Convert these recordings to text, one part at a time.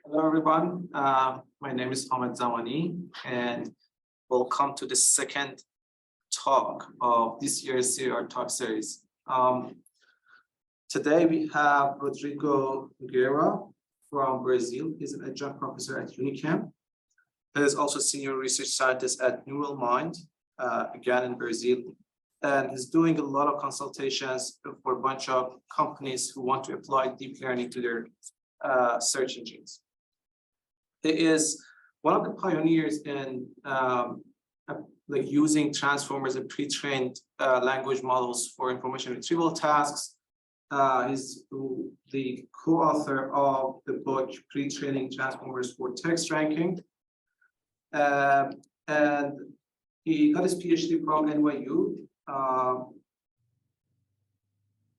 Hello, everyone. My name is Zamani, and welcome to the second talk of this year's CIIR talk series. Today we have Rodrigo Nogueira from Brazil. He's an adjunct professor at UNICAMP. He is also senior research scientist at NeuralMind, again in Brazil. And he's doing a lot of consultations for a bunch of companies who want to apply deep learning to their search engines. He is one of the pioneers in using transformers and pre-trained language models for information retrieval tasks. He's the co-author of the book Pre-Training Transformers for Text Ranking. And he got his PhD from NYU.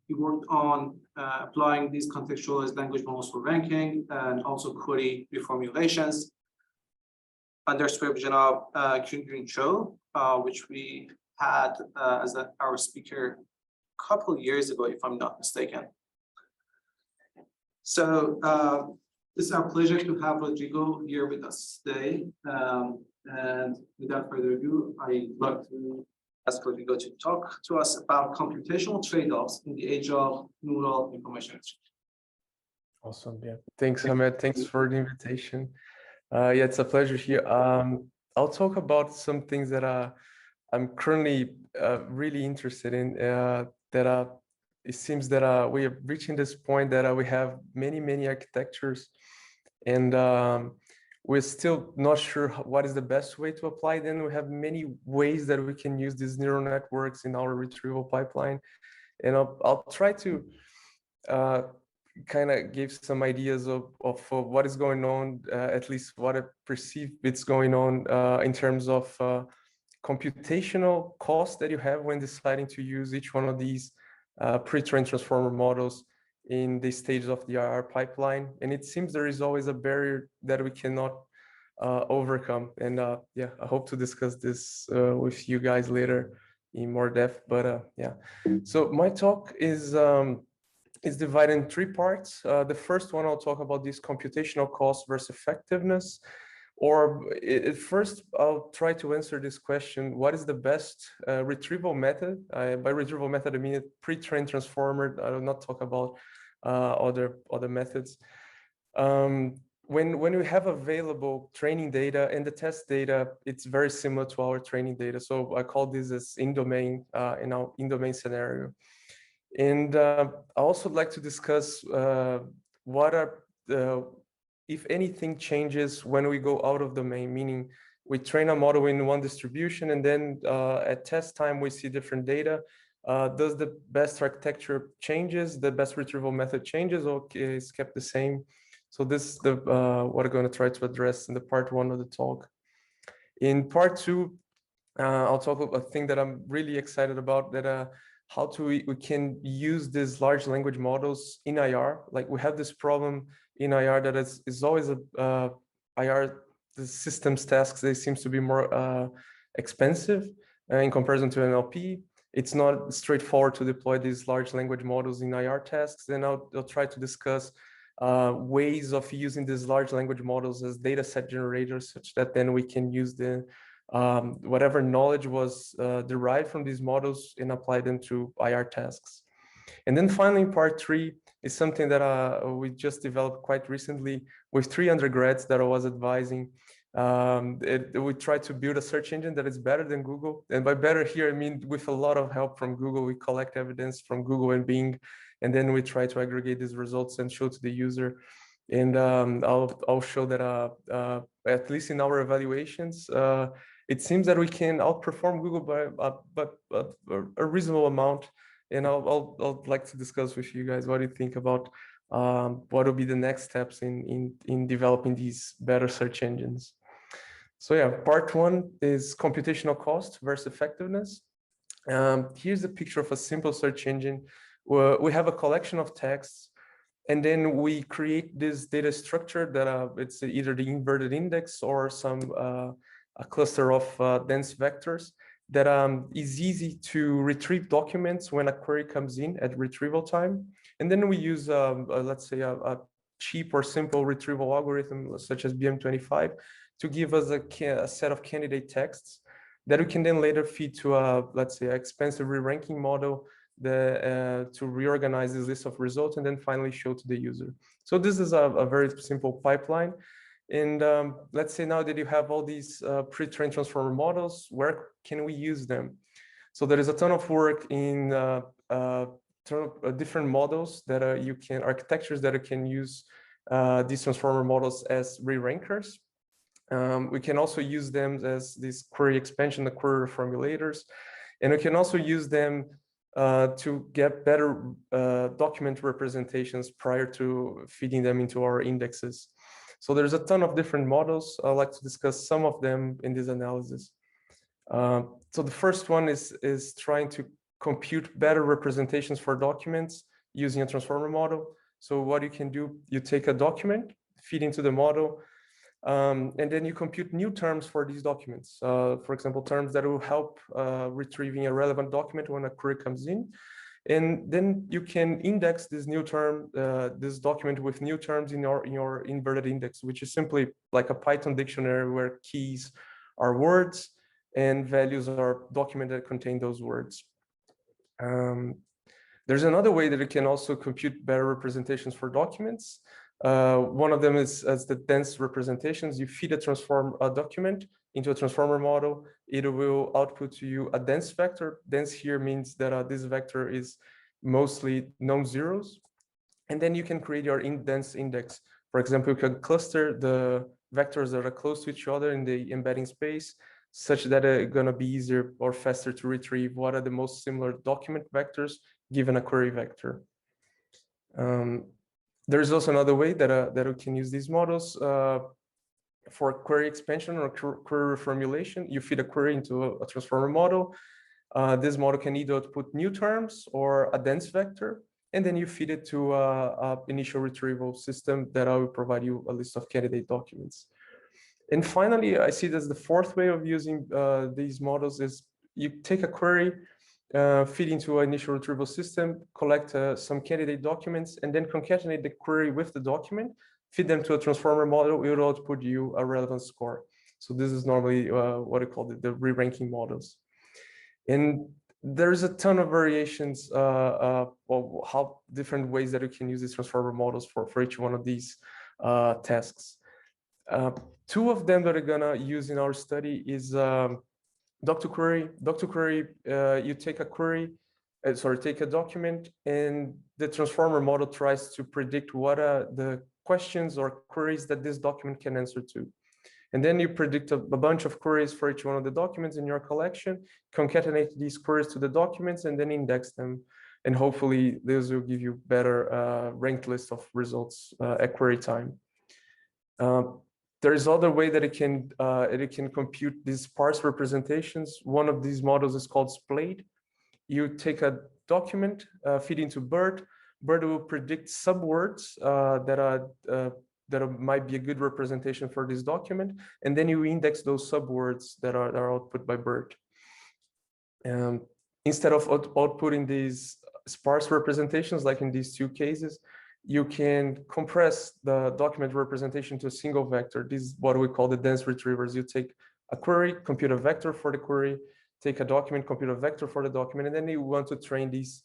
He worked on applying these contextualized language models for ranking and also query reformulations under supervision of Kyung Cho, which we had as our speaker a couple of years ago, if I'm not mistaken. So it's our pleasure to have Rodrigo here with us today. And without further ado, I'd like to ask Rodrigo to talk to us about computational trade-offs in the age of neural information exchange. Awesome. Yeah. Thanks, Ahmed. Thanks for the invitation. Yeah, it's a pleasure here. I'll talk about some things that I'm currently really interested in. It seems that we are reaching this point that we have many architectures, and we're still not sure what is the best way to apply them. We have many ways that we can use these neural networks in our retrieval pipeline, and I'll try to kind of give some ideas of what is going on, at least what I perceive it's going on in terms of computational cost that you have when deciding to use each one of these pre-trained transformer models in the stages of the IR pipeline. And it seems there is always a barrier that we cannot overcome. And yeah, I hope to discuss this with you guys later in more depth. But yeah, so my talk is divided in three parts. The first one, I'll talk about this computational cost versus effectiveness. Or first, I'll try to answer this question: what is the best retrieval method? By retrieval method, I mean a pre-trained transformer. I will not talk about other methods. When we have available training data and the test data, it's very similar to our training data. So I call this as in-domain in our in-domain scenario. And I also like to discuss what are if anything changes when we go out of domain, meaning we train a model in one distribution and then at test time we see different data. Does the best architecture changes, the best retrieval method changes, or is kept the same? So this is what I'm going to try to address in the part one of the talk. In part two, I'll talk about a thing that I'm really excited about, that how we can use these large language models in IR. Like we have this problem in IR that is always IR, the systems tasks, they seem to be more expensive in comparison to NLP. It's not straightforward to deploy these large language models in IR tasks. Then I'll try to discuss ways of using these large language models as data set generators, such that then we can use the whatever knowledge was derived from these models and apply them to IR tasks. And then finally, part three is something that we just developed quite recently with 3 undergrads that I was advising. We try to build a search engine that is better than Google. And by better here, I mean with a lot of help from Google. We collect evidence from Google and Bing, and then we try to aggregate these results and show to the user. And I'll show that at least in our evaluations, it seems that we can outperform Google by a reasonable amount. And I'll like to discuss with you guys what do you think about what will be the next steps in developing these better search engines. So yeah, part one is computational cost versus effectiveness. Here's a picture of a simple search engine where we have a collection of texts, and then we create this data structure that it's either the inverted index or some a cluster of dense vectors that is easy to retrieve documents when a query comes in at retrieval time. And then we use, let's say, a cheap or simple retrieval algorithm such as BM25 to give us a set of candidate texts that we can then later feed to a, let's say, expensive re-ranking model to reorganize this list of results and then finally show to the user. So this is a very simple pipeline. And let's say now that you have all these pre-trained transformer models, where can we use them? So there is a ton of work in different models that architectures that can use these transformer models as re-rankers. We can also use them as this query expansion, the query formulators, and we can also use them to get better document representations prior to feeding them into our indexes. So there's a ton of different models. I'd like to discuss some of them in this analysis. So the first one is trying to compute better representations for documents using a transformer model. So what you can do, you take a document, feed into the model, and then you compute new terms for these documents. For example, terms that will help retrieving a relevant document when a query comes in. And then you can index this new term, this document with new terms in your inverted index, which is simply like a Python dictionary where keys are words and values are documents that contain those words. There's another way that it can also compute better representations for documents. One of them is as the dense representations. You feed a document into a transformer model. It will output to you a dense vector. Dense here means that this vector is mostly non-zeros. And then you can create your dense index. For example, you can cluster the vectors that are close to each other in the embedding space, such that it's going to be easier or faster to retrieve what are the most similar document vectors given a query vector. There's also another way that we can use these models for query expansion or query reformulation. You feed a query into a transformer model. This model can either output new terms or a dense vector, and then you feed it to an initial retrieval system that will provide you a list of candidate documents. And finally, I see that the fourth way of using these models is you take a query, feed into an initial retrieval system, collect some candidate documents, and then concatenate the query with the document, feed them to a transformer model, it will output you a relevant score. So this is normally what I call the re-ranking models. And there's a ton of variations of how different ways that you can use these transformer models for each one of these tasks. Two of them that we're gonna use in our study is doc2query. doc2query, you take a query, take a document, and the transformer model tries to predict what are the questions or queries that this document can answer to. And then you predict a bunch of queries for each one of the documents in your collection, concatenate these queries to the documents, and then index them. And hopefully this will give you better ranked list of results at query time. There is other way that it can compute these sparse representations. One of these models is called SPLADE. You take a document, feed into BERT. BERT will predict subwords that might be a good representation for this document, and then you index those subwords that are output by BERT. Instead of outputting these sparse representations, like in these two cases, you can compress the document representation to a single vector. This is what we call the dense retrievers. You take a query, compute a vector for the query, take a document, compute a vector for the document, and then you want to train these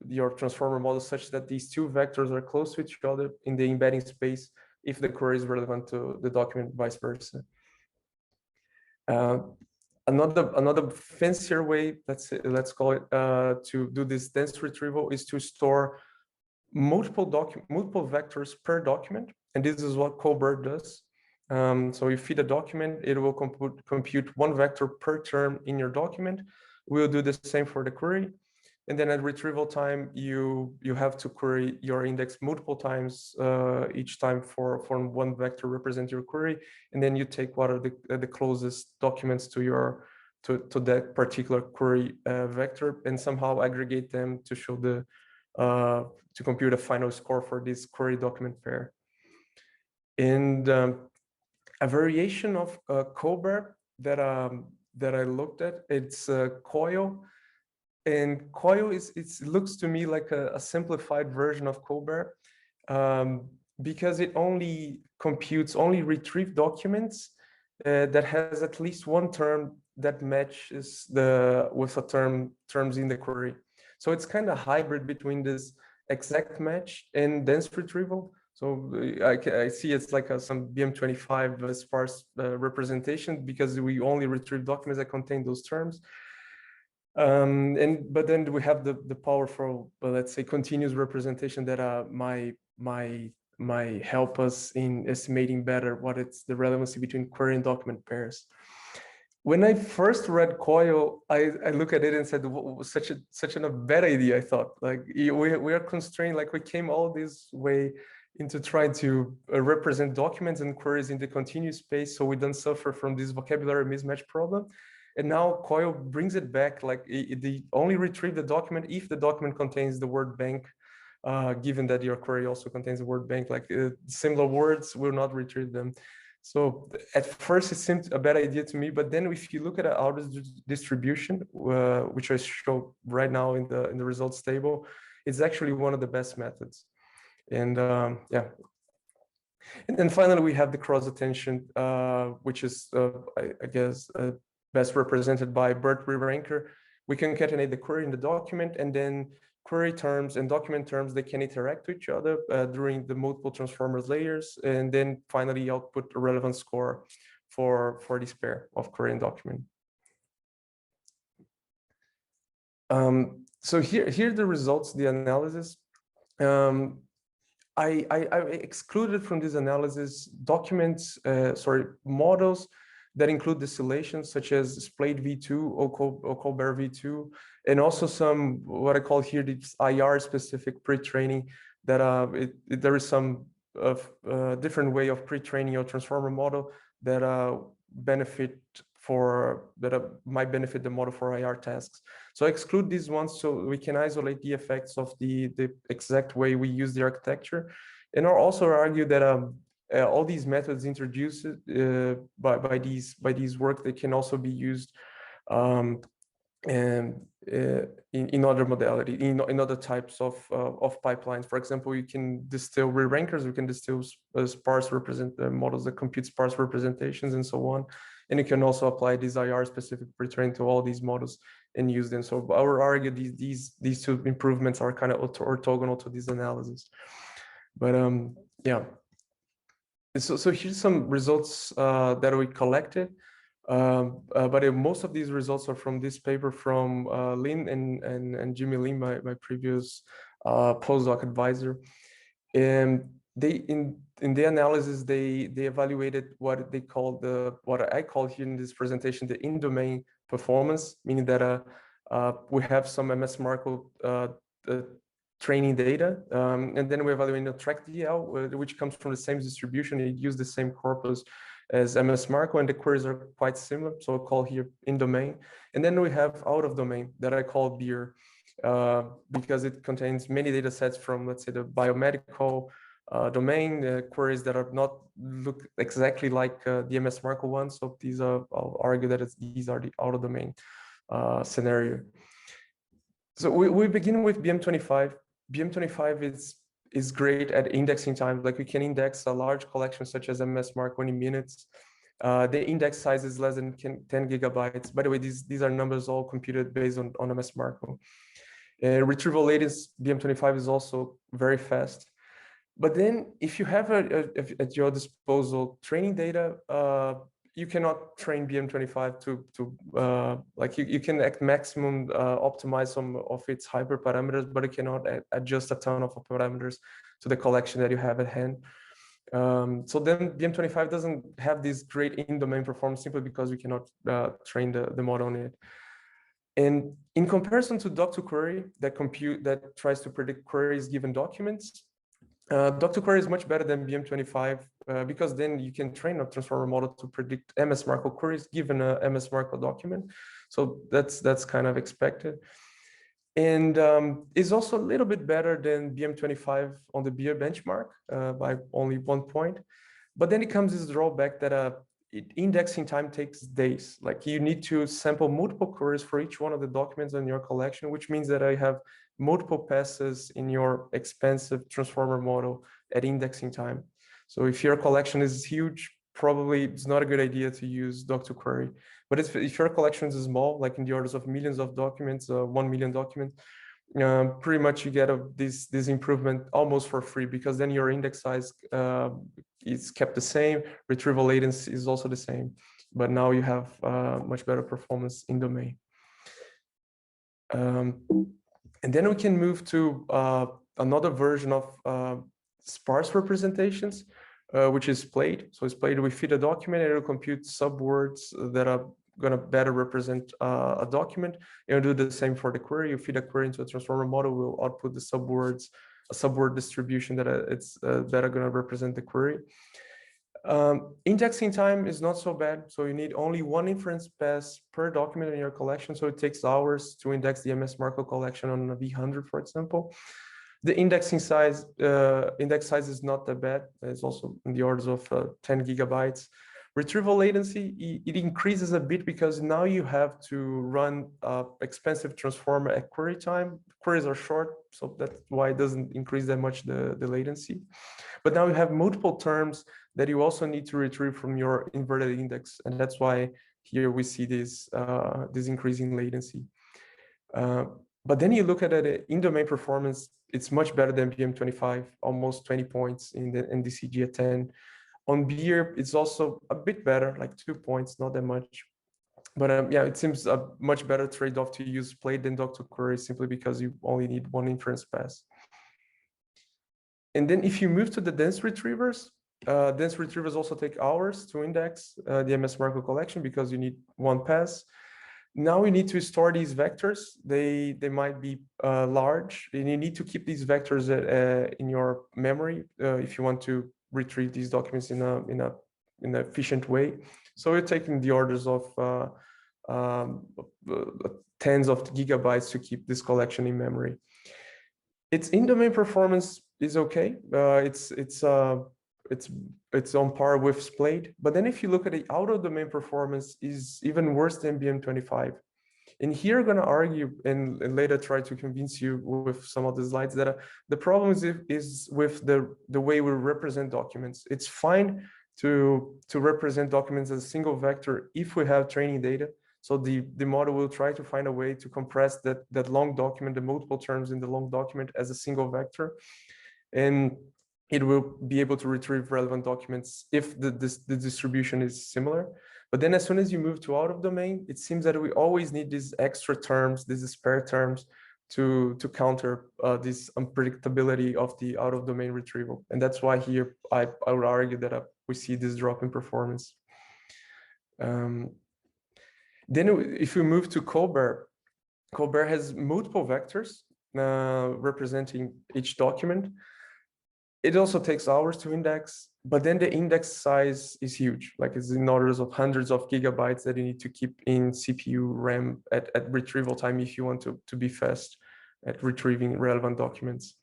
your transformer model such that these two vectors are close to each other in the embedding space if the query is relevant to the document, vice versa. Another fancier way, let's call it, to do this dense retrieval is to store multiple vectors per document, and this is what CoBERT does. So you feed a document, it will compute one vector per term in your document. We'll do the same for the query. And then at retrieval time, you have to query your index multiple times each time for one vector represent your query. And then you take what are the closest documents to that particular query vector and somehow aggregate them to show to compute a final score for this query document pair. And a variation of CoBERT that I looked at, it's COIL. And COIL it looks to me like a simplified version of CoBERT. because it only retrieve documents that has at least one term that matches with terms in the query. So it's kind of hybrid between this exact match and dense retrieval. So I see it's like some BM25 sparse representation, because we only retrieve documents that contain those terms. But then we have the powerful, let's say, continuous representation that might help us in estimating better what it's the relevancy between query and document pairs. When I first read COIL, I look at it and said, such a bad idea. I thought, like, we are constrained, like we came all this way into trying to represent documents and queries in the continuous space, so we don't suffer from this vocabulary mismatch problem. And now COIL brings it back, like they only retrieve the document if the document contains the word bank, given that your query also contains the word bank, like similar words will not retrieve them. So at first it seemed a bad idea to me, but then if you look at the outer distribution, which I show right now in the results table, it's actually one of the best methods. And yeah. And then finally we have the cross attention, which is I guess best represented by BERT re-ranker. We concatenate the query in the document, and then query terms and document terms, they can interact with each other during the multiple transformers layers, and then finally output a relevant score for this pair of query and document. So here are the results, the analysis. I excluded from this analysis documents, models that include distillation, such as Splayed V2 or Colbert V2, and also some, what I call here, this IR specific pre-training, that there is some different way of pre-training your transformer model that might benefit the model for IR tasks. So I exclude these ones so we can isolate the effects of the exact way we use the architecture. And I'll also argue that all these methods introduced by these work, they can also be used in other modality, in other types of pipelines. For example, you can distill re-rankers, you can distill sparse models that compute sparse representations and so on. And you can also apply these IR specific pre-trained to all these models and use them. So I would argue these two improvements are kind of orthogonal to this analysis. But yeah. So here's some results that we collected. But most of these results are from this paper from Lin and Jimmy Lin, my previous postdoc advisor. And they in the analysis they evaluated what they call what I call here in this presentation the in-domain performance, meaning that we have some MS Markov training data, and then we evaluate the track DL, which comes from the same distribution. It used the same corpus as MS Markov, and the queries are quite similar. So I call here in domain. And then we have out of domain that I call BEER, because it contains many data sets from, let's say, the biomedical domain, queries that are not look exactly like the MS Markov ones. So these are, I'll argue that these are the out of domain scenario. So we begin with BM25. BM25 is great at indexing time. Like we can index a large collection such as MS Markov in minutes. The index size is less than 10 gigabytes. By the way, these are numbers all computed based on MS Markov. Retrieval latency BM25 is also very fast. But then if you have at your disposal training data, you cannot train BM25 to like you can at maximum optimize some of its hyperparameters, but it cannot adjust a ton of parameters to the collection that you have at hand. So then BM25 doesn't have this great in-domain performance simply because we cannot train the model on it. And in comparison to Doc2Query that tries to predict queries given documents, Doc2Query is much better than BM25 because then you can train a transformer model to predict MS Markov queries given a MS Markov document. So that's kind of expected. And is also a little bit better than BM25 on the BEER benchmark by only 1 point. But then it comes this drawback that indexing time takes days. Like you need to sample multiple queries for each one of the documents in your collection, which means that I have multiple passes in your expensive transformer model at indexing time. So if your collection is huge, probably it's not a good idea to use doc2query. But if your collection is small, like in the orders of millions of documents, 1 million documents, pretty much you get this improvement almost for free, because then your index size is kept the same, retrieval latency is also the same, but now you have much better performance in domain. And then we can move to another version of sparse representations, which is splayed. So splayed, we feed a document and it'll compute subwords that are going to better represent a document. It'll do the same for the query. You feed a query into a transformer model, will output the subwords, a subword distribution that it's better going to represent the query. Indexing time is not so bad. So you need only one inference pass per document in your collection. So it takes hours to index the MS Markov collection on a V100, for example. The index size is not that bad. It's also in the orders of 10 gigabytes. Retrieval latency, it increases a bit because now you have to run expensive transformer at query time. Queries are short, so that's why it doesn't increase that much the latency. But now you have multiple terms that you also need to retrieve from your inverted index, and that's why here we see this increasing latency. But then you look at it in domain performance, it's much better than BM25, almost 20 points in the NDCG at 10. On BEER, it's also a bit better, like 2 points, not that much. But yeah, it seems a much better trade-off to use splayed than doc2query, simply because you only need one inference pass. And then if you move to the dense retrievers also take hours to index the MS Markov collection because you need one pass. Now we need to store these vectors. They might be large, and you need to keep these vectors in your memory if you want to retrieve these documents in an efficient way. So you're taking the orders of tens of gigabytes to keep this collection in memory. Its in-domain performance is okay. It's on par with splayed. But then if you look at the out-of-domain performance, is even worse than BM25. And here I'm going to argue and later try to convince you with some of the slides that the problem is with the way we represent documents. It's fine to represent documents as a single vector if we have training data. So the model will try to find a way to compress that long document, the multiple terms in the long document, as a single vector. And it will be able to retrieve relevant documents if the distribution is similar. But then as soon as you move to out of domain, it seems that we always need these extra terms, these spare terms to counter this unpredictability of the out of domain retrieval. And that's why here I would argue that we see this drop in performance. Then if we move to Colbert has multiple vectors representing each document. It also takes hours to index, but then the index size is huge. Like it's in orders of hundreds of gigabytes that you need to keep in CPU RAM at retrieval time if you want to be fast at retrieving relevant documents.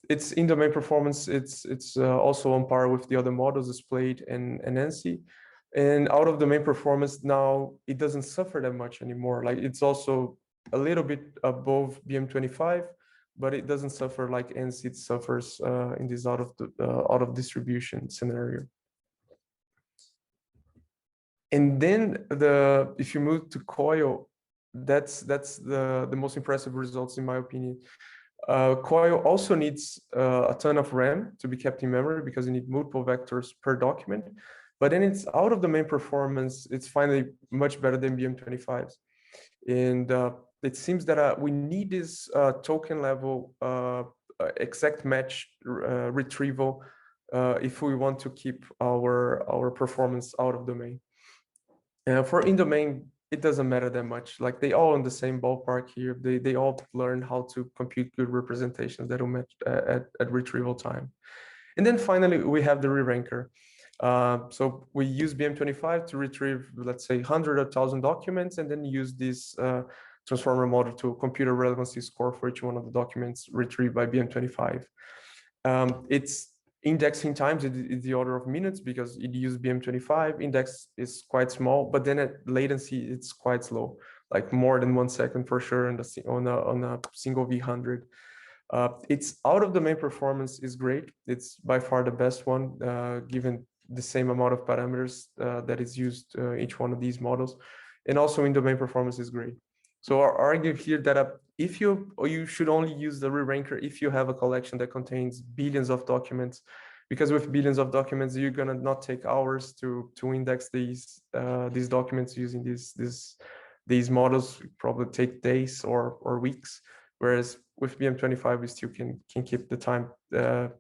It's in domain performance. It's also on par with the other models, displayed and NC. And out of domain performance now, it doesn't suffer that much anymore. Like it's also a little bit above BM25, but it doesn't suffer like NC suffers in this out of distribution scenario. And then if you move to COIL, that's the most impressive results in my opinion. COIL also needs a ton of RAM to be kept in memory because you need multiple vectors per document. But then it's out of domain performance, it's finally much better than BM25s. And it seems that we need this token level exact match retrieval if we want to keep our performance out of domain. For in domain, it doesn't matter that much. Like they all in the same ballpark here. They all learn how to compute good representations that will match at retrieval time. And then finally, we have the re-ranker. So we use BM25 to retrieve, let's say, 100 or 1,000 documents, and then use this transformer model to compute a relevancy score for each one of the documents retrieved by BM25. Its indexing times is the order of minutes because it uses BM25. Index is quite small, but then at latency, it's quite slow, like more than 1 second for sure on a single V100. Its out-of-domain performance is great. It's by far the best one, given the same amount of parameters that is used each one of these models. And also in-domain performance is great. So I argue here that if you should only use the re-ranker if you have a collection that contains billions of documents, because with billions of documents, you're gonna not take hours to index these documents using these models. Probably take days or weeks. Whereas with BM25, we still can keep the time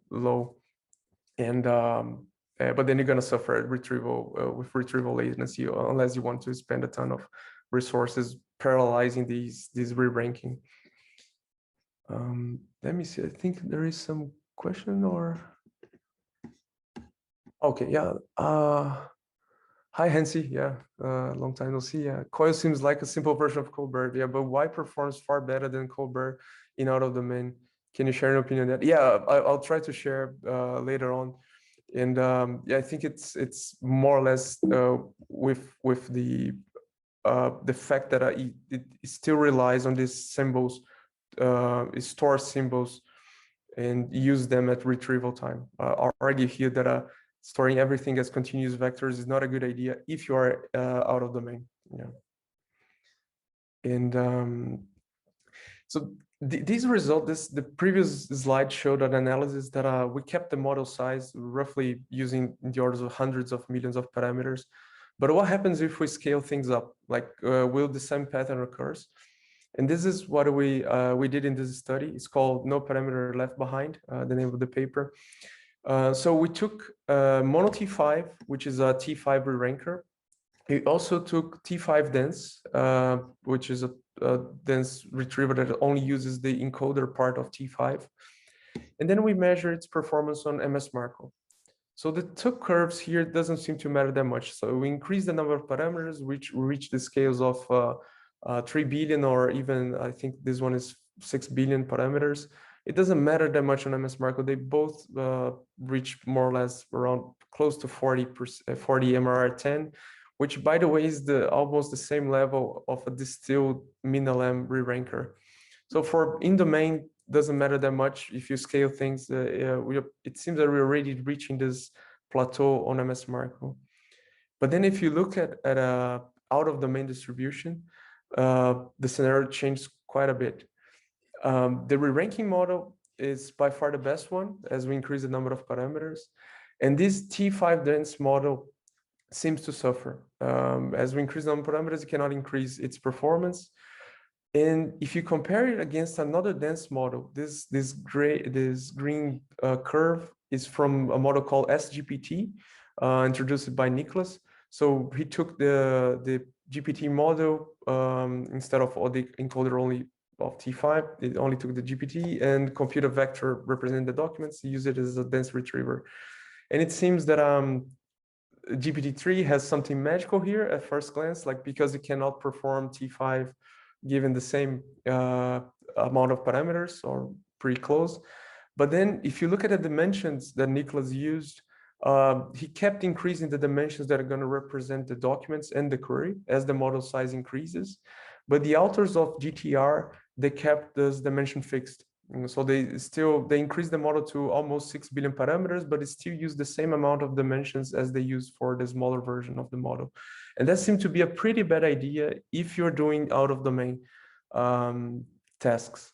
low, and but then you're gonna suffer at retrieval with retrieval latency unless you want to spend a ton of resources parallelizing these re-ranking. Let me see. I think there is some question or okay, yeah. Hi, Hansi. Yeah, long time no see. Yeah, Coil seems like a simple version of Colbert. Yeah, but why performs far better than Colbert in out of domain? Can you share an opinion on that? Yeah, I'll try to share later on. And yeah, I think it's more or less with the fact that it still relies on these symbols, it stores symbols and use them at retrieval time. I'll argue here that storing everything as continuous vectors is not a good idea if you are out of domain. Yeah. And so these results, the previous slide showed an analysis that we kept the model size roughly using the orders of hundreds of millions of parameters. But what happens if we scale things up? Like, will the same pattern occurs? And this is what we did in this study. It's called No Parameter Left Behind, the name of the paper. So we took mono T5, which is a T5 re-ranker. We also took T5 dense, which is a dense retriever that only uses the encoder part of T5. And then we measure its performance on MS Markov. So the two curves here doesn't seem to matter that much. So we increase the number of parameters, which reach the scales of 3 billion, or even I think this one is 6 billion parameters. It doesn't matter that much on MS Markov. They both reach more or less around close to 40 MRR10, which by the way is almost the same level of a distilled min-LM re-ranker. So for in-domain, doesn't matter that much if you scale things. It seems that we're already reaching this plateau on MS Markov. But then if you look at out-of-domain distribution, the scenario changed quite a bit. The re-ranking model is by far the best one as we increase the number of parameters. And this T5 dense model seems to suffer. As we increase the number of parameters, it cannot increase its performance. And if you compare it against another dense model, this green curve is from a model called SGPT, introduced by Nicholas. So he took the GPT model instead of all the encoder only of T5. It only took the GPT and compute a vector representing the documents. Use it as a dense retriever, and it seems that GPT-3 has something magical here at first glance, like because it cannot perform T5 given the same amount of parameters or pretty close. But then if you look at the dimensions that Nicholas used, he kept increasing the dimensions that are going to represent the documents and the query as the model size increases. But the authors of GTR, they kept this dimension fixed. So they increased the model to almost 6 billion parameters, but it still used the same amount of dimensions as they used for the smaller version of the model. And that seemed to be a pretty bad idea if you're doing out of domain tasks.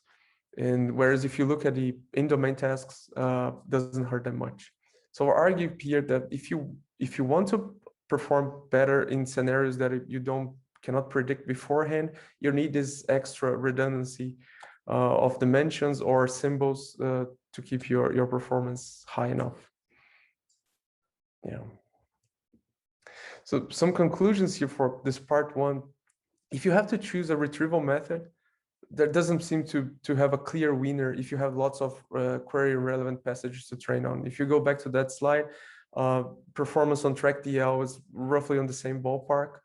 And whereas if you look at the in-domain tasks, doesn't hurt that much. So I argue here that if you want to perform better in scenarios that you cannot predict beforehand, you need this extra redundancy of dimensions or symbols to keep your performance high enough. Yeah. So some conclusions here for this part one. If you have to choose a retrieval method, there doesn't seem to have a clear winner if you have lots of query relevant passages to train on. If you go back to that slide, performance on TrackDL is roughly on the same ballpark.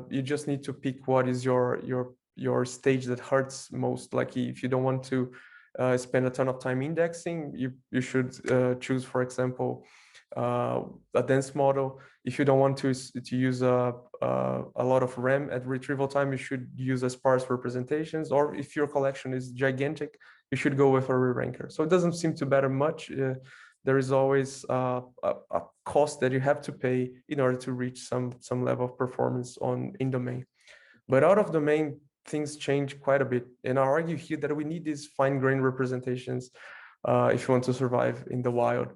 You just need to pick what is your stage that hurts most. Like if you don't want to spend a ton of time indexing, you should choose, for example, a dense model. If you don't want to use a lot of RAM at retrieval time, you should use a sparse representations. Or if your collection is gigantic, you should go with a re-ranker. So it doesn't seem to matter much. There is always a cost that you have to pay in order to reach some level of performance in domain. But out of domain, things change quite a bit. And I argue here that we need these fine-grained representations if you want to survive in the wild.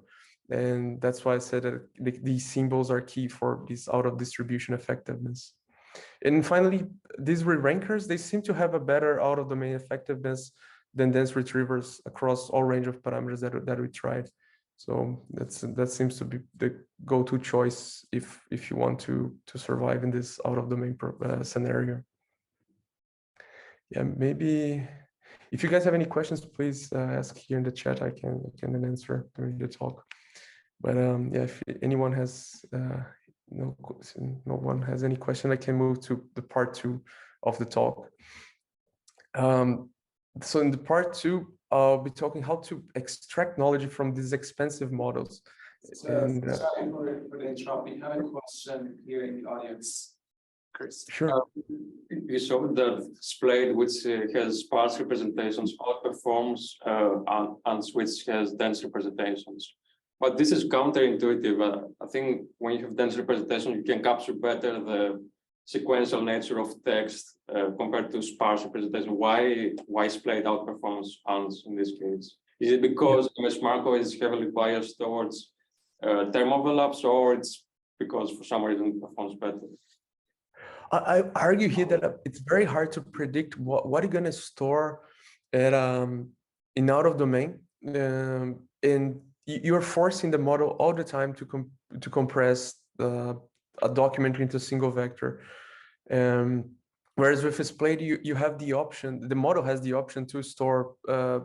And that's why I said that these symbols are key for this out-of-distribution effectiveness. And finally, these re-rankers, they seem to have a better out-of-domain effectiveness than dense retrievers across all range of parameters that we tried. So that seems to be the go-to choice if you want to survive in this out-of-domain scenario. Yeah, maybe if you guys have any questions, please ask here in the chat. I can then answer during the talk. But yeah, if anyone has no one has any question, I can move to the part 2 of the talk. So in the part 2, I'll be talking how to extract knowledge from these expensive models. Sorry for the interrupt. We have a question here in the audience. Chris. Sure. You showed that Splade, which has sparse representations, outperforms and which has dense representations. But this is counterintuitive. I think when you have dense representation, you can capture better the sequential nature of text compared to sparse representation. Why Splade outperforms ANS in this case? Is it because MS Markov is heavily biased towards term overlaps, or it's because for some reason it performs better? I argue here that it's very hard to predict what you're going to store at in out of domain, and you're forcing the model all the time to compress a document into a single vector. Whereas with Splade, you have the option, the model has the option to store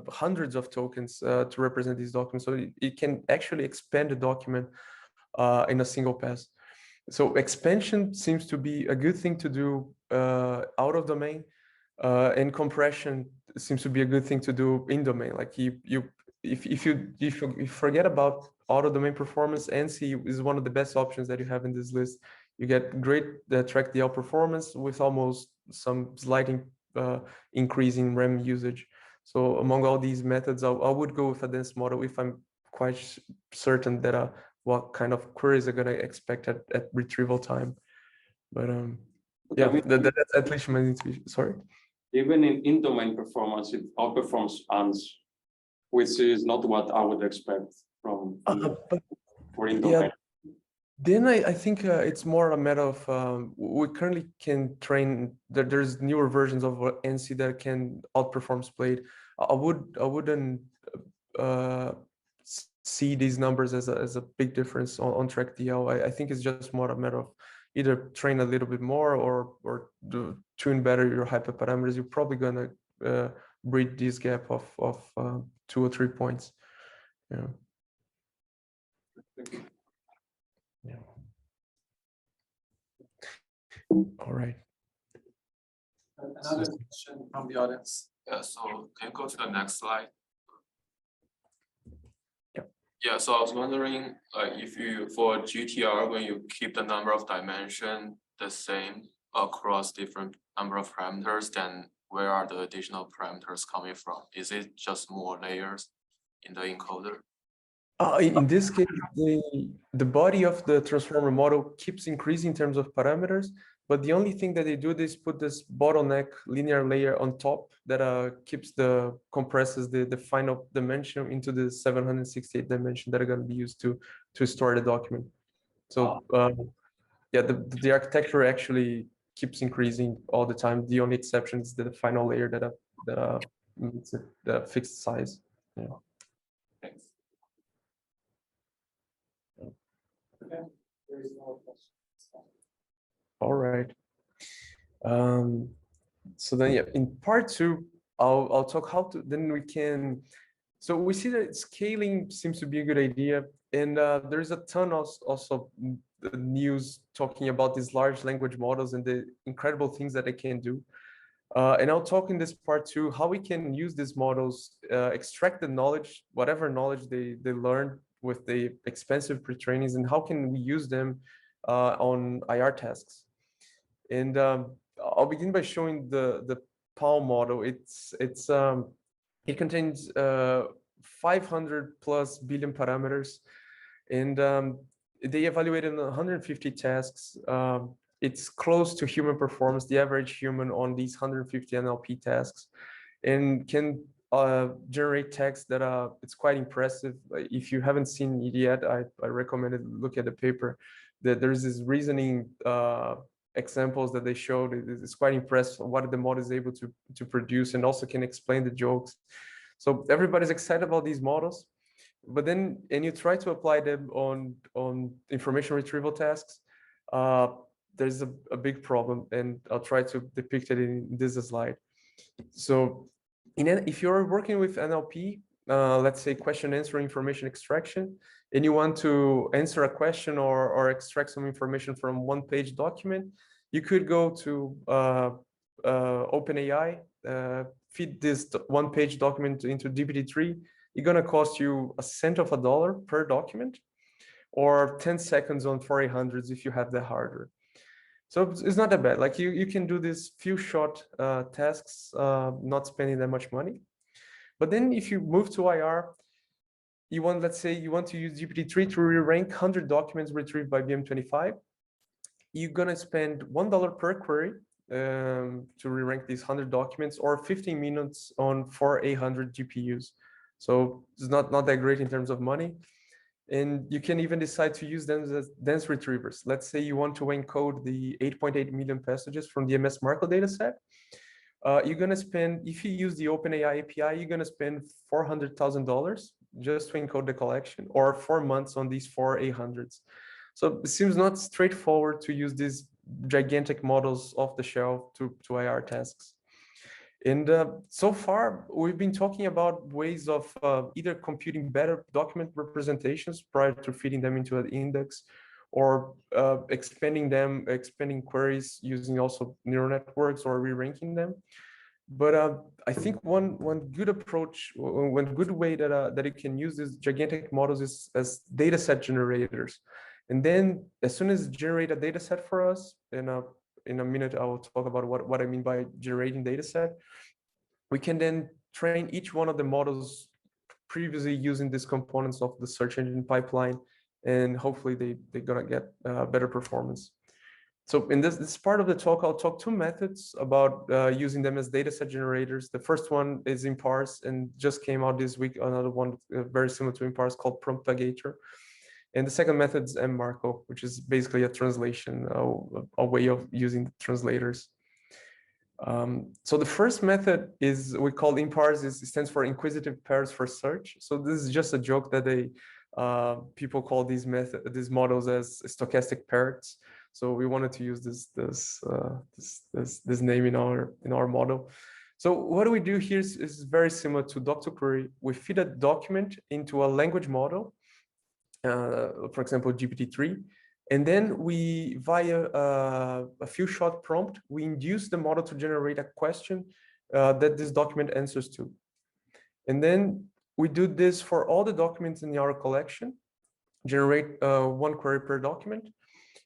hundreds of tokens to represent these documents, so it can actually expand the document in a single pass. So expansion seems to be a good thing to do out of domain, and compression seems to be a good thing to do in domain. Like if you forget about out of domain performance, ANSI is one of the best options that you have in this list. You get great track the outperformance with almost some slight increase in RAM usage. So among all these methods, I would go with a dense model if I'm quite certain that what kind of queries are going to expect at retrieval time. But yeah, that's at least my intuition. Sorry. Even in domain performance, it outperforms ANS, which is not what I would expect from for in domain. Yeah, then I think it's more a matter of we currently can train. There's newer versions of ANSI that can outperform Splade. I wouldn't see these numbers as a big difference on track DL. I think it's just more a matter of either train a little bit more or tune better your hyperparameters. You're probably gonna bridge this gap of 2 or 3 points. Yeah. Yeah. All right. Another question from the audience. Yeah, so can you go to the next slide? Yeah. Yeah, so I was wondering, if you, for GTR, when you keep the number of dimension the same across different number of parameters, then where are the additional parameters coming from? Is it just more layers in the encoder? In this case, the body of the transformer model keeps increasing in terms of parameters, but the only thing that they do is put this bottleneck linear layer on top that compresses the final dimension into the 768 dimension that are going to be used to store the document. So yeah, the architecture actually keeps increasing all the time. The only exception is the final layer that meets the fixed size. Yeah. Thanks. Okay. There is no question. All right. So then, yeah, in part 2, I'll talk how to. Then we can. So we see that scaling seems to be a good idea, and there's a ton of also news talking about these large language models and the incredible things that they can do. And I'll talk in this part 2 how we can use these models, extract the knowledge, whatever knowledge they learn with the expensive pre-trainings, and how can we use them on IR tasks. And I'll begin by showing the PAL model. It's It contains 500 plus billion parameters, and they evaluated 150 tasks. It's close to human performance, the average human on these 150 NLP tasks, and can generate text that it's quite impressive. If you haven't seen it yet, I recommend it. Look at the paper. That there's this reasoning examples that they showed. It's quite impressive what the model is able to produce, and also can explain the jokes. So everybody's excited about these models, but then and you try to apply them on information retrieval tasks. There's a big problem, and I'll try to depict it in this slide. So if you're working with NLP, let's say question answer information extraction, and you want to answer a question or extract some information from one-page document, you could go to OpenAI, feed this one-page document into GPT-3. It's gonna cost you $0.01 per document, or 10 seconds on 4800s if you have the hardware. So it's not that bad. Like you can do these few short tasks, not spending that much money. But then if you move to IR, let's say you want to use GPT-3 to re-rank 100 documents retrieved by BM25. You're gonna spend $1 per query to re-rank these 100 documents, or 15 minutes on 4800 GPUs. So it's not that great in terms of money. And you can even decide to use them as dense retrievers. Let's say you want to encode the 8.8 million passages from the MS Markov dataset. You're gonna spend, if you use the OpenAI API, you're gonna spend $400,000 just to encode the collection, or 4 months on these 4800s. So it seems not straightforward to use these gigantic models off the shelf to IR tasks. And so far, we've been talking about ways of either computing better document representations prior to feeding them into an index, or expanding queries using also neural networks, or re-ranking them. But I think one good approach, one good way that you can use these gigantic models is as data set generators. And then as soon as generate a data set for us, in a minute, I will talk about what I mean by generating data set. We can then train each one of the models previously using these components of the search engine pipeline, and hopefully they're gonna get better performance. So in this part of the talk, I'll talk two methods about using them as data set generators. The first one is Imparse, and just came out this week, another one very similar to Imparse called Promptagator. And the second method is mMarco, which is basically a translation, a way of using translators. So the first method is, we call Imparse, it stands for inquisitive pairs for search. So this is just a joke that people call these models as stochastic parrots. So we wanted to use this name in our model. So what we do here is very similar to Doc2Query. We feed a document into a language model, for example, GPT-3. And then we, via a few short prompt, we induce the model to generate a question that this document answers to. And then we do this for all the documents in our collection, generate one query per document.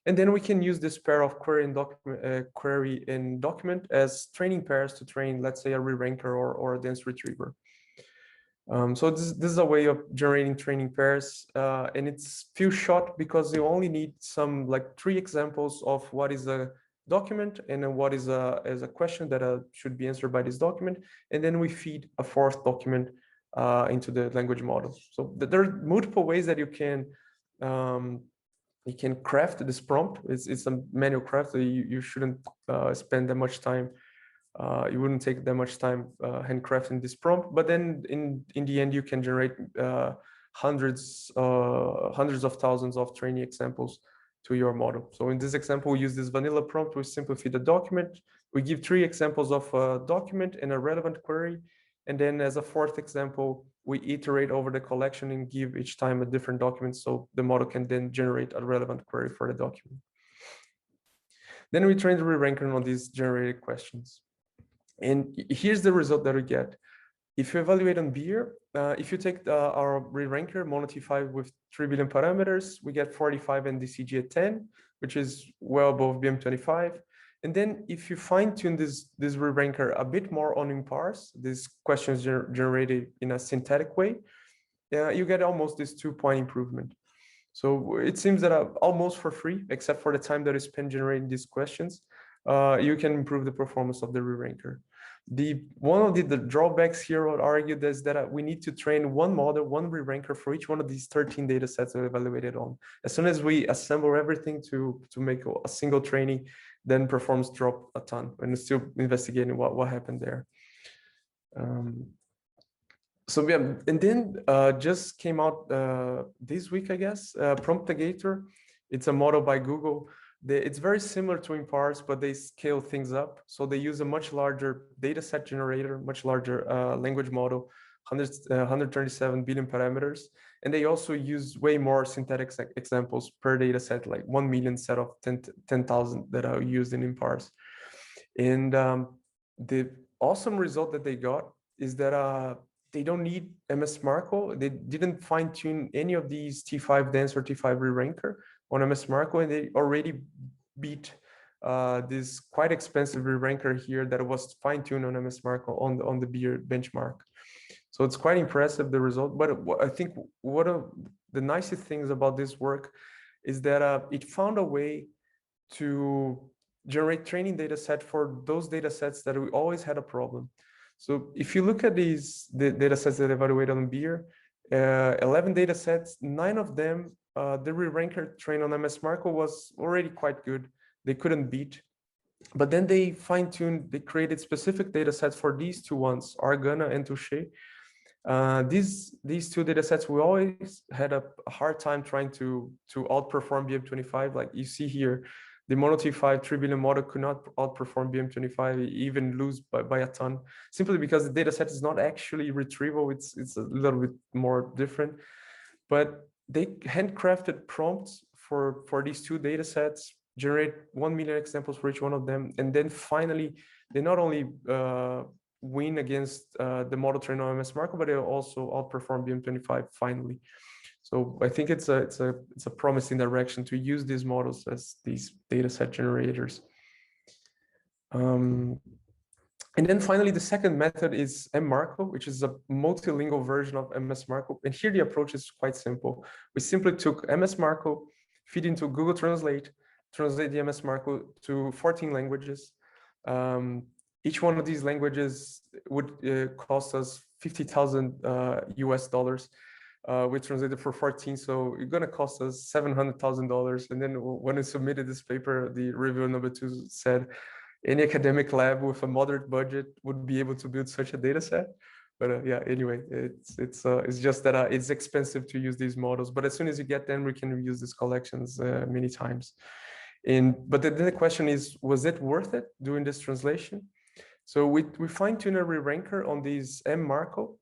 And then we can use this pair of query and document as training pairs to train, let's say, a re-ranker or a dense retriever. So this is a way of generating training pairs, and it's few shot because you only need some, like, 3 examples of what is a document and then what is a question that should be answered by this document, and then we feed a 4th document into the language model. So there are multiple ways that you can craft this prompt. It's a manual craft, so you shouldn't spend that much time. You wouldn't take that much time handcrafting this prompt, but then in the end you can generate hundreds of thousands of training examples to your model. So in this example, we use this vanilla prompt. We simply feed the document. We give 3 examples of a document and a relevant query, and then as a 4th example, we iterate over the collection and give each time a different document, so the model can then generate a relevant query for the document. Then we train the re-ranker on these generated questions. And here's the result that we get. If you evaluate on beer, if you take our re-ranker MonoT5 with 3 billion parameters, we get 45 and DCG at 10, which is well above BM25. And then if you fine tune this re-ranker a bit more on impars, these questions generated in a synthetic way, you get almost this 2-point improvement. So it seems that almost for free, except for the time that is spent generating these questions, you can improve the performance of the re-ranker. One of the drawbacks here I would argue is that we need to train one model, one re-ranker for each one of these 13 data sets that we evaluated on. As soon as we assemble everything to make a single training, then performance drop a ton, and we're still investigating what happened there. So yeah, and then just came out this week, I guess, Promptagator. It's a model by Google. It's very similar to impars, but they scale things up. So they use a much larger data set generator, much larger language model, 137 billion parameters. And they also use way more synthetic examples per data set, like 1 million set of 10,000 that are used in impars. And the awesome result that they got is that they don't need MS Marco. They didn't fine tune any of these T5 dense or T5 re-ranker on MS Marco, and they already beat this quite expensive re-ranker here that was fine tuned on MS Marco on the beer benchmark. So it's quite impressive, the result. But I think one of the nicest things about this work is that it found a way to generate training data set for those data sets that we always had a problem. So if you look at the data sets that evaluated on beer, 11 data sets, 9 of them, the re-ranker trained on MS Marco was already quite good. They couldn't beat. But then they fine-tuned, they created specific data sets for these two ones, Argana and Touché. These two data sets, we always had a hard time trying to outperform BM25. Like you see here, the Mono T5 3 billion model could not outperform BM25, even lose by a ton, simply because the data set is not actually retrieval. It's a little bit more different. But they handcrafted prompts for these two data sets, generate 1 million examples for each one of them. And then finally, they not only win against the model trained on MS Marco, but they also outperform BM25 finally. So I think it's a promising direction to use these models as these data set generators. And then finally, the second method is MMarco, which is a multilingual version of MS Marco. And here the approach is quite simple. We simply took MS Marco, feed into Google Translate, translate the MS Marco to 14 languages. Each one of these languages would cost us 50,000 US dollars. We translated for 14, so it's gonna cost us $700,000. And then when we submitted this paper, the review number 2 said, any academic lab with a moderate budget would be able to build such a data set. But yeah, anyway, it's just that it's expensive to use these models. But as soon as you get them, we can reuse these collections many times. But then the question is, was it worth it doing this translation? So we fine-tuned a re-ranker on these MMarco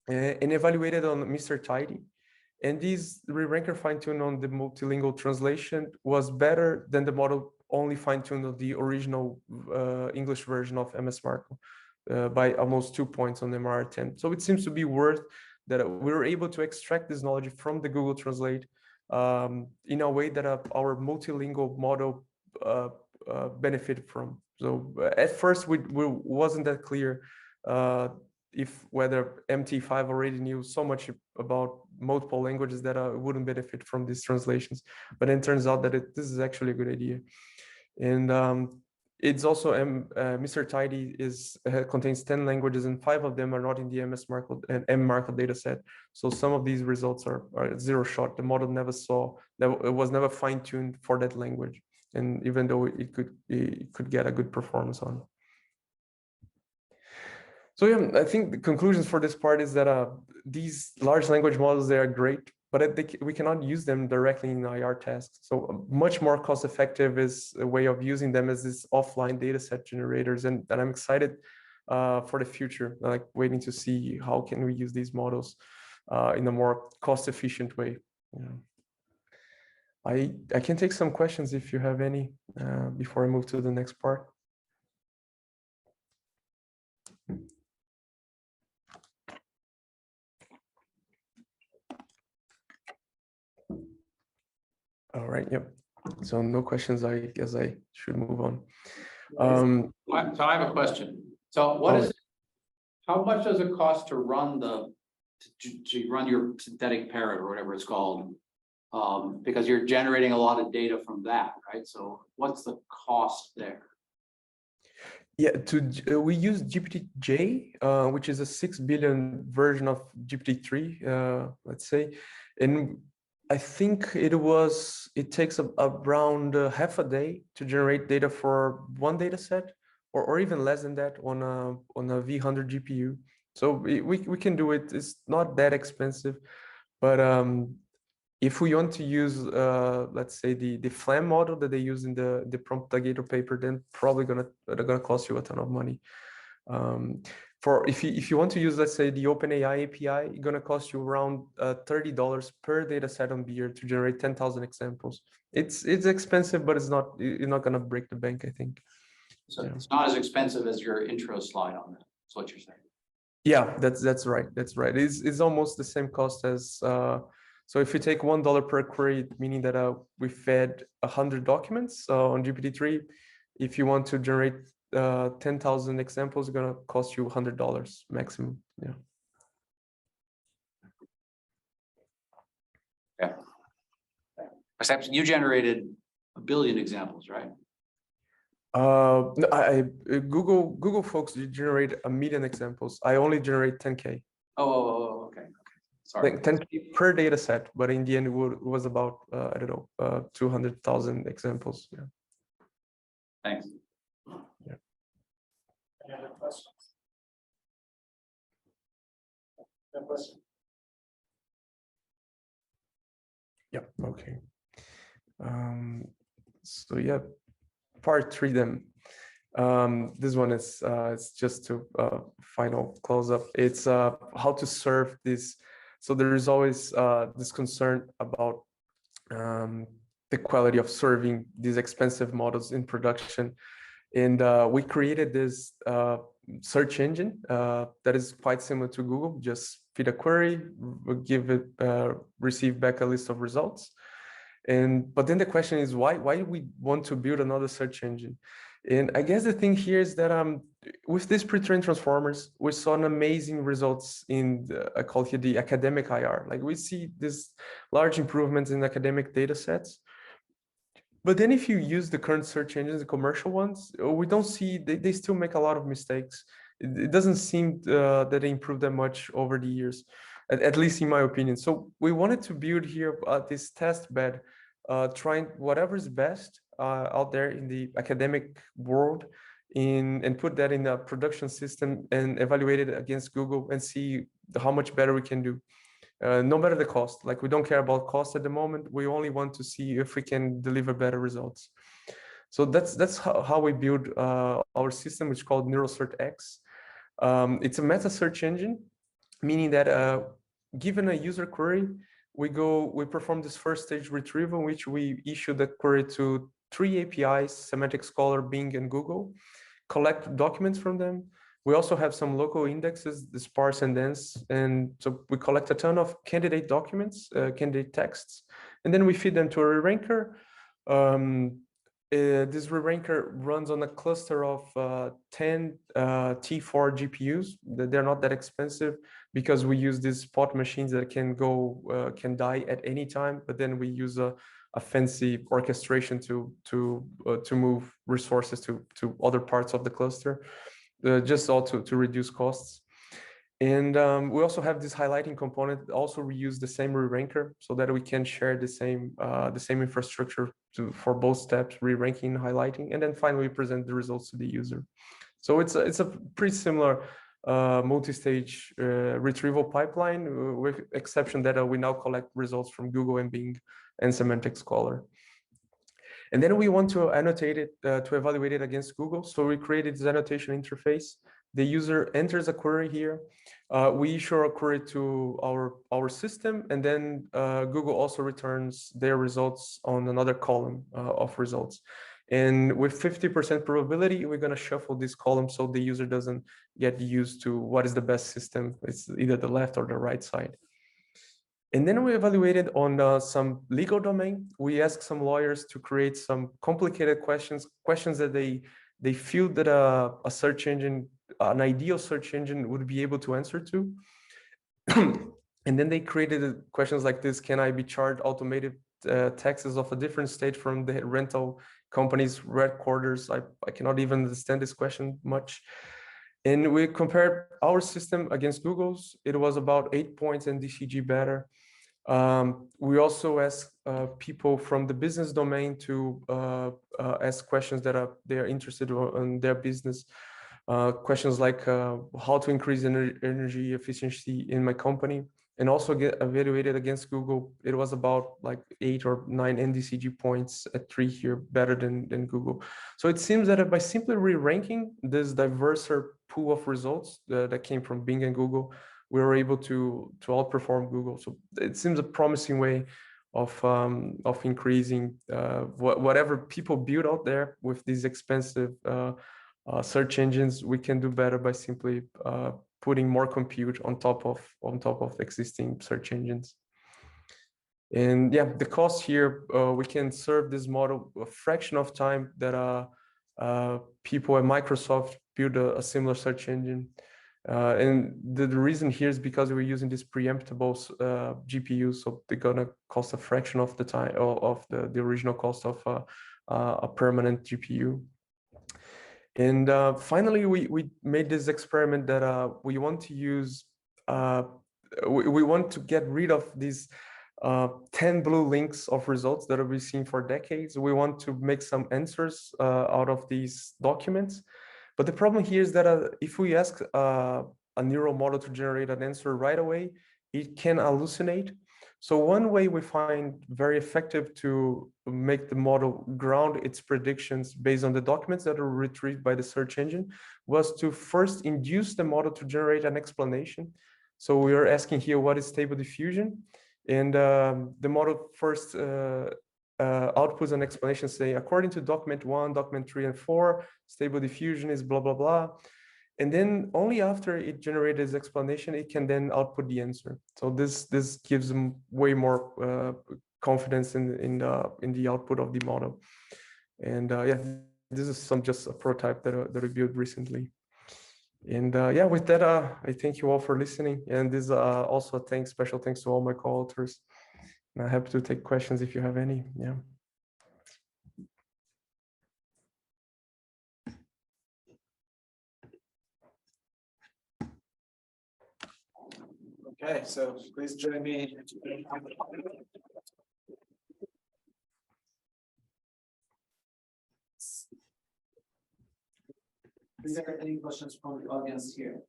and evaluated on Mr. Tidy. And these re-ranker fine-tuned on the multilingual translation was better than the model only fine-tuned on the original English version of MS Marco by almost 2 points on the MR10. So it seems to be worth that we were able to extract this knowledge from the Google Translate in a way that our multilingual model benefited from. So at first we wasn't that clear if whether MT5 already knew so much about multiple languages that wouldn't benefit from these translations. But then it turns out that this is actually a good idea. And it's also Mr. Tidy contains 10 languages, and 5 of them are not in the MS Marco and MMarco data set. So some of these results are zero shot. The model never saw that, it was never fine-tuned for that language. And even though it could get a good performance on. So yeah, I think the conclusions for this part is that these large language models, they are great, but we cannot use them directly in IR tasks. So much more cost effective is a way of using them as this offline data set generators. And I'm excited for the future, like waiting to see how can we use these models in a more cost efficient way. Yeah. I can take some questions if you have any before I move to the next part. All right, yep. So no questions. I guess I should move on. So I have a question. So what is, how much does it cost to run to run your synthetic parrot or whatever it's called? Because you're generating a lot of data from that, right? So what's the cost there? Yeah, we use GPT-J, which is a 6 billion version of GPT-3, let's say, and I think it takes around half a day to generate data for one data set, or even less than that on a V100 GPU. So we can do it. It's not that expensive, but if we want to use, let's say the FLAM model that they use in the Promptagator paper, then probably gonna cost you a ton of money. For if you want to use, let's say, the OpenAI API, it's gonna cost you around $30 per data set on Beer to generate 10,000 examples. It's expensive, but you're not gonna break the bank, I think. So it's not as expensive as your intro slide on that. That's what you're saying. Yeah, that's right. That's right. It's almost the same cost as so if you take $1 per query, meaning that we fed 100 documents on GPT-3, if you want to generate 10,000 examples, it's gonna cost you $100 maximum. Yeah. Yeah. Except you generated 1 billion examples, right? No, Google folks generate 1 million examples. I only generate 10K. Oh, okay. Sorry. 10K per data set, but in the end it was about I don't know 200,000 examples. Yeah. Thanks. Yeah. Any other questions? No question. Yeah. Okay. So yeah, part 3 then. This one is it's just to final close up. It's how to serve this. So there is always this concern about the quality of serving these expensive models in production, and we created this search engine that is quite similar to Google. Just feed a query, give it, receive back a list of results. But then the question is, why do we want to build another search engine? And I guess the thing here is that with these pre-trained transformers, we saw an amazing results in I call here the academic IR. Like we see this large improvements in academic data sets. But then if you use the current search engines, the commercial ones, we don't see, they still make a lot of mistakes. It doesn't seem that they improve that much over the years, at least in my opinion. So we wanted to build here this test bed, trying whatever is best out there in the academic world and put that in a production system and evaluate it against Google and see how much better we can do. No matter the cost, like we don't care about cost at the moment. We only want to see if we can deliver better results. So that's how we build our system, which is called NeuralCert-X. It's a Metasearch Engine, meaning that given a user query, we perform this first stage retrieval, in which we issue the query to 3 APIs, Semantic Scholar, Bing, and Google, collect documents from them. We also have some local indexes, the sparse and dense. And so we collect a ton of candidate documents, candidate texts, and then we feed them to a re-ranker. This re-ranker runs on a cluster of 10 T4 GPUs. They're not that expensive because we use these spot machines that can die at any time, but then we use a fancy orchestration to move resources to other parts of the cluster. Just all to reduce costs. And we also have this highlighting component. Also, we use the same re-ranker so that we can share the same infrastructure for both steps, re-ranking and highlighting. And then finally, we present the results to the user. So it's a pretty similar multi-stage retrieval pipeline, with exception that we now collect results from Google and Bing and Semantic Scholar. And then we want to annotate it to evaluate it against Google. So we created this annotation interface. The user enters a query here. We issue a query to our system, and then Google also returns their results on another column of results. And with 50% probability, we're going to shuffle this column so the user doesn't get used to what is the best system. It's either the left or the right side. And then we evaluated on some legal domain. We asked some lawyers to create some complicated questions that they feel that a search engine, an ideal search engine would be able to answer to. And then they created questions like this: can I be charged automated taxes of a different state from the rental company's headquarters? I cannot even understand this question much. And we compared our system against Google's. It was about 8 points and DCG better. We also asked people from the business domain to ask questions that they are interested in their business. Questions like how to increase energy efficiency in my company, and also get evaluated against Google. It was about like 8 or 9 NDCG points at 3 here, better than Google. So it seems that by simply re-ranking this diverser pool of results that came from Bing and Google, we were able to outperform Google. So it seems a promising way of increasing whatever people build out there with these expensive search engines. We can do better by simply putting more compute on top of existing search engines. And yeah, the cost here, we can serve this model a fraction of time that people at Microsoft build a similar search engine. And the reason here is because we're using this preemptible GPU, so they're gonna cost a fraction of the time of the original cost of a permanent GPU. And finally, we made this experiment that we want to use, we want to get rid of these 10 blue links of results that we've seen for decades. We want to make some answers out of these documents. But the problem here is that if we ask a neural model to generate an answer right away, it can hallucinate. So one way we find very effective to make the model ground its predictions based on the documents that are retrieved by the search engine was to first induce the model to generate an explanation. So we are asking here, what is stable diffusion? And the model first outputs an explanation saying, according to document 1, document 3, and 4, stable diffusion is blah, blah, blah. And then only after it generated this explanation, it can then output the answer. So this gives them way more confidence in the output of the model. And yeah, this is just a prototype that we built recently. And yeah, with that, I thank you all for listening. And this also special thanks to all my co-authors. And I'm happy to take questions if you have any. Yeah. Okay, so please join me. Is there any questions from the audience here?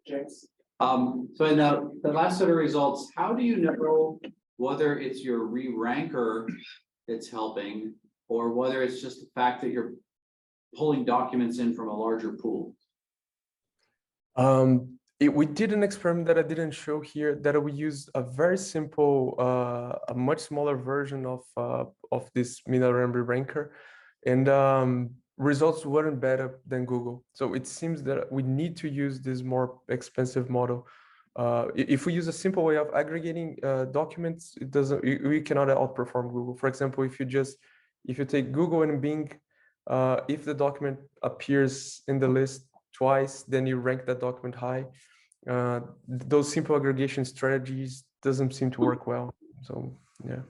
James? So in the last set of results, how do you know whether it's your re-ranker that's helping, or whether it's just the fact that you're pulling documents in from a larger pool? We did an experiment that I didn't show here, that we used a very simple, a much smaller version of this middle ranker, and results weren't better than Google. So it seems that we need to use this more expensive model. If we use a simple way of aggregating documents, it doesn't. We cannot outperform Google. For example, if you take Google and Bing, if the document appears in the list twice, then you rank that document high. Those simple aggregation strategies doesn't seem to work well. So yeah.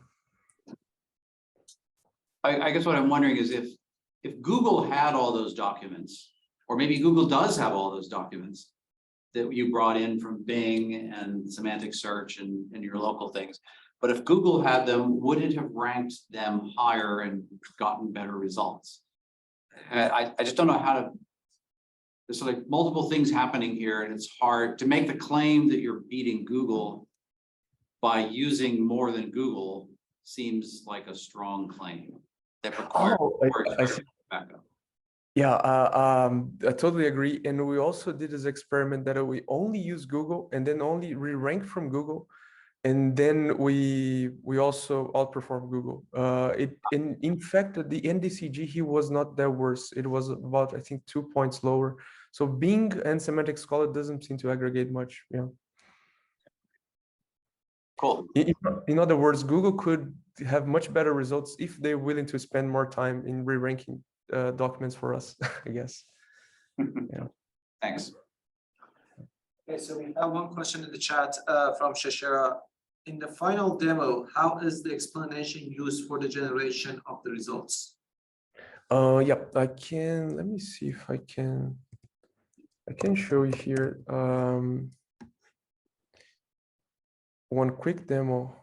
I guess what I'm wondering is if Google had all those documents, or maybe Google does have all those documents that you brought in from Bing and semantic search and your local things, but if Google had them, would it have ranked them higher and gotten better results? I just don't know how to. There's like multiple things happening here, and it's hard to make the claim that you're beating Google by using more than Google. Seems like a strong claim that requires backup. Yeah, I totally agree. And we also did this experiment that we only use Google and then only re-rank from Google, and then we also outperform Google. In fact, the NDCG, he was not that worse. It was about, I think, 2 points lower. So Bing and Semantic Scholar doesn't seem to aggregate much. Yeah. Cool. In other words, Google could have much better results if they're willing to spend more time in re-ranking documents for us, I guess. Yeah. Thanks. Okay, so we have one question in the chat from Shashira. In the final demo, how is the explanation used for the generation of the results? Yeah, I can, let me see if I can show you here one quick demo.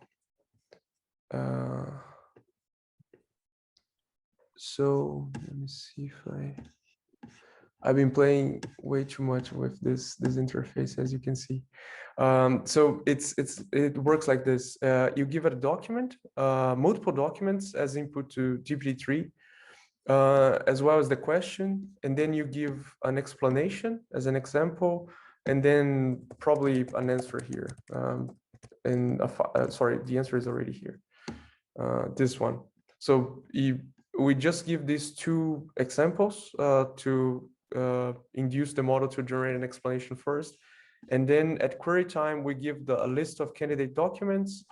So let me see if I've been playing way too much with this interface, as you can see. So it works like this. You give it a document, multiple documents as input to GPT-3, as well as the question, and then you give an explanation as an example, and then probably an answer here. Sorry, the answer is already here. This one. So we just give these two examples to induce the model to generate an explanation first. And then at query time, we give a list of candidate documents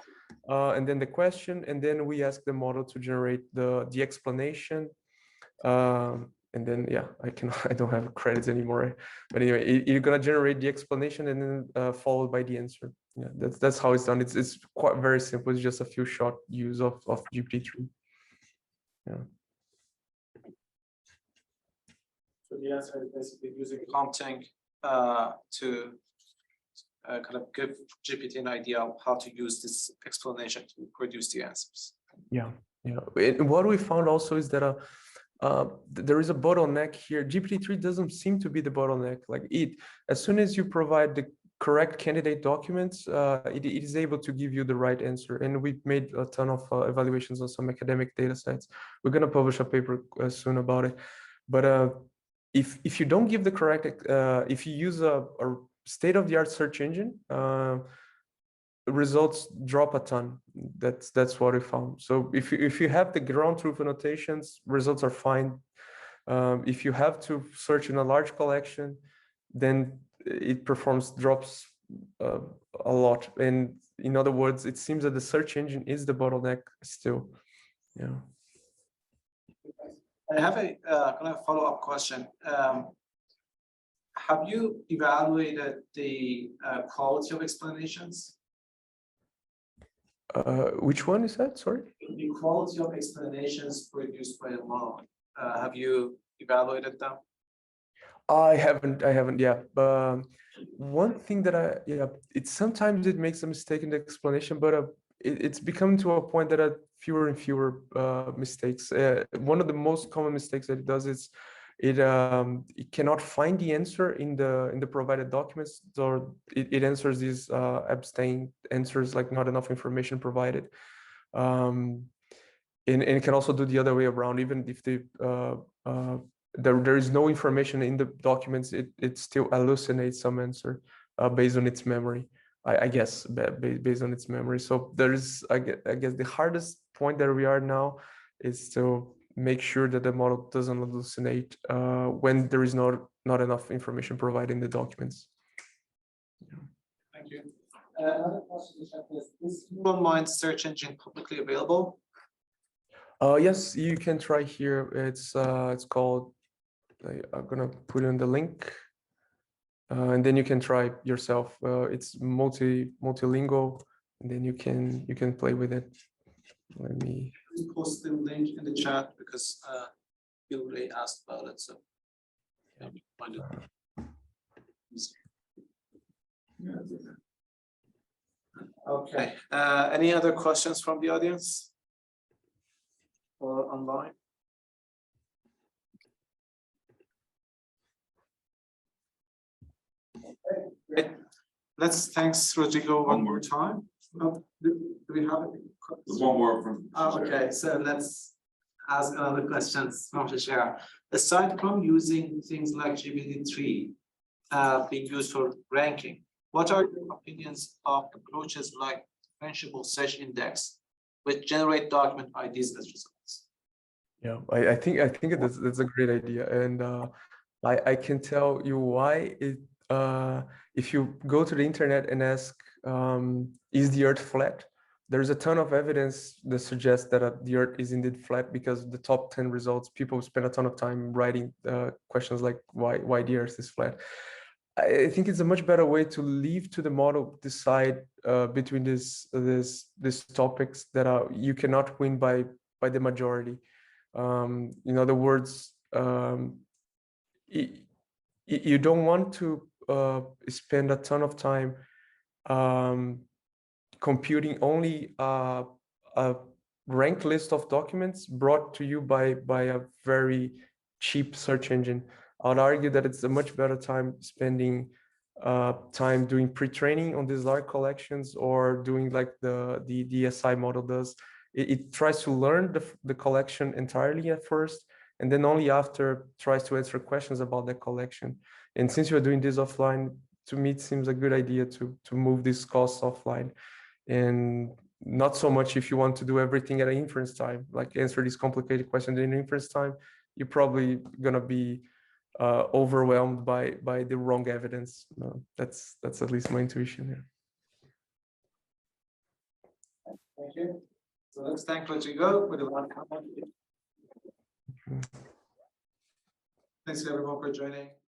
and then the question, and then we ask the model to generate the explanation. And then, yeah, I don't have credits anymore. But anyway, you're gonna generate the explanation and then followed by the answer. Yeah, that's how it's done. It's quite very simple. It's just a few short use of GPT-3. Yeah. So the answer is basically using prompting to kind of give GPT an idea of how to use this explanation to produce the answers. Yeah, yeah. And what we found also is that there is a bottleneck here. GPT-3 doesn't seem to be the bottleneck. Like as soon as you provide the correct candidate documents, it is able to give you the right answer. And we've made a ton of evaluations on some academic data sets. We're going to publish a paper soon about it. But if you don't give the correct, if you use a state-of-the-art search engine, results drop a ton. That's what we found. So if you have the ground truth annotations, results are fine. If you have to search in a large collection, then it drops a lot. And in other words, it seems that the search engine is the bottleneck still. Yeah. I have a kind of follow-up question. Have you evaluated the quality of explanations? Which one is that? Sorry. The quality of explanations produced by the model. Have you evaluated them? I haven't. Yeah. But one thing that sometimes it makes a mistake in the explanation, but it's become to a point that fewer and fewer mistakes. One of the most common mistakes that it does is it cannot find the answer in the provided documents, or it answers these abstain answers, like not enough information provided. And it can also do the other way around. Even if there is no information in the documents, it still hallucinates some answer based on its memory. I guess based on its memory. So there is, I guess the hardest point that we are now is to make sure that the model doesn't hallucinate when there is not enough information provided in the documents. Yeah. Thank you. Another question is NeuralMind search engine publicly available? Yes, you can try here. It's called, I'm gonna put in the link. And then you can try yourself. It's multilingual, and then you can play with it. Let me post the link in the chat because you already asked about it. So yeah, find it. Okay. Any other questions from the audience or online? Okay. Let's thanks Rodrigo one more time. Do we have it? There's one more from. Okay, so let's ask another questions from Shashira. Aside from using things like GPT-3 being used for ranking, what are your opinions of approaches like differentiable search index, which generate document IDs as results? Yeah, I think that's a great idea, and I can tell you why. If you go to the internet and ask, is the Earth flat? There's a ton of evidence that suggests that the Earth is indeed flat, because the top 10 results, people spend a ton of time writing questions like why the Earth is flat. I think it's a much better way to leave to the model decide between these topics that you cannot win by the majority. In other words, you don't want to spend a ton of time computing only a ranked list of documents brought to you by a very cheap search engine. I would argue that it's a much better time spending time doing pre-training on these large collections, or doing like the SI model does. It tries to learn the collection entirely at first, and then only after tries to answer questions about that collection. And since you're doing this offline, to me, it seems a good idea to move these costs offline. And not so much if you want to do everything at an inference time, like answer these complicated questions in inference time, you're probably gonna be overwhelmed by the wrong evidence. That's at least my intuition here. Thank you. So let's thank Rodrigo for the one comment. Thanks everyone for joining.